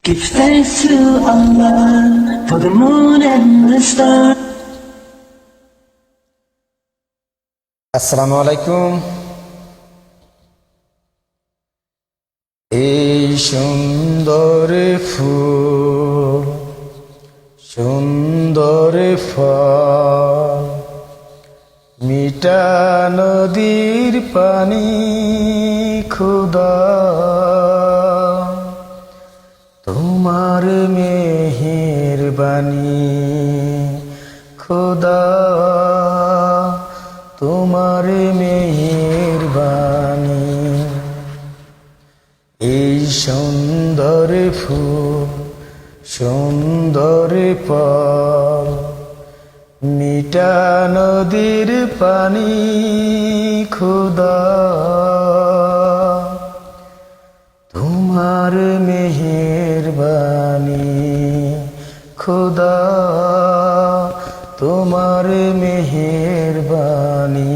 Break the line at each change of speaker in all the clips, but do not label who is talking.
Give thanks to Allah for the moon and the stars.
আসসালামু আলাইকুম। এই সুন্দর ফুল, সুন্দর ফল, মিঠা নদীর পানি, খুদা তোমার মেহেরবানি, খুদা তোমার মেহেরবানি। এই সুন্দর ফুল, সুন্দর ফল, মিঠা নদীর পানি, খুদা তোমার মেহেরবানি, খুদা তোমার মেহেরবানি।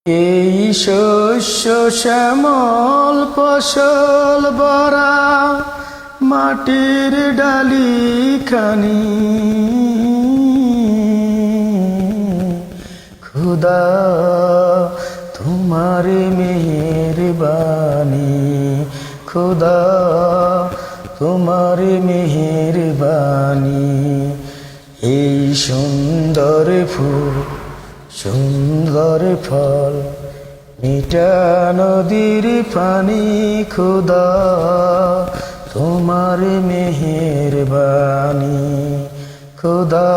এই শস্য শ্যামল ফসল ভরা মাটির ডালি খানি, খুদা তোমার মেহেরবানি, খুদা তোমার মেহেরবানি। এই সুন্দর ফুল, সুন্দর ফল, মিঠা নদীর পানি, খুদা তোমার মেহেরবানি, খুদা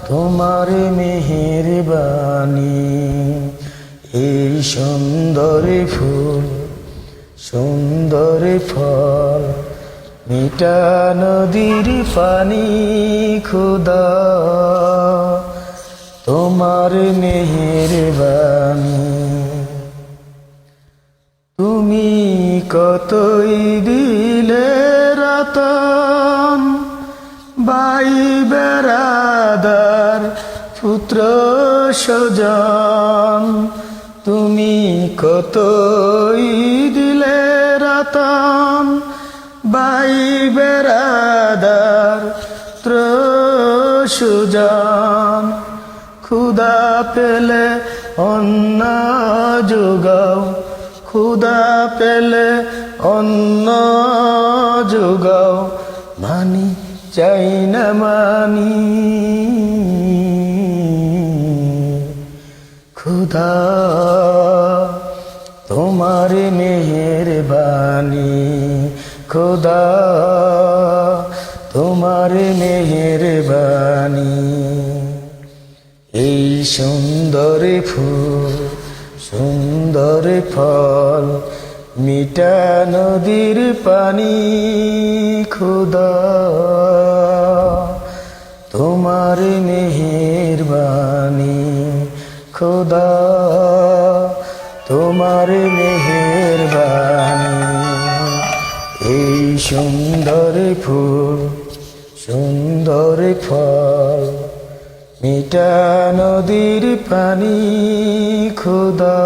তোমার মেহেরবানি। এই সুন্দর ফুল, সুন্দর ফল, মিঠা নদীর পানি, খুদা তোমার মেহেরবানি। তুমি কতই দিলে রতন, ভাই বেরাদার পুত্র স্বজন, তুমি কতই দিলে রতন, ভাই বেরাদার পুত্র সুজন। খুদা পেলে অন্ন যোগাও, খুদা পেলে অন্ন যোগাও, মানি চাই না মানি, খুদা তোমার মেহেরবানি, খুদা তোমার মেহেরবানি। এই সুন্দর ফুল, সুন্দর ফল, মিঠা নদীর পানি, খুদা তোমার মেহেরবানি, খুদা তোমার মেহেরবানি। এই সুন্দর ফুল, সুন্দর ফল, মিঠা নদীর পানি, খুদা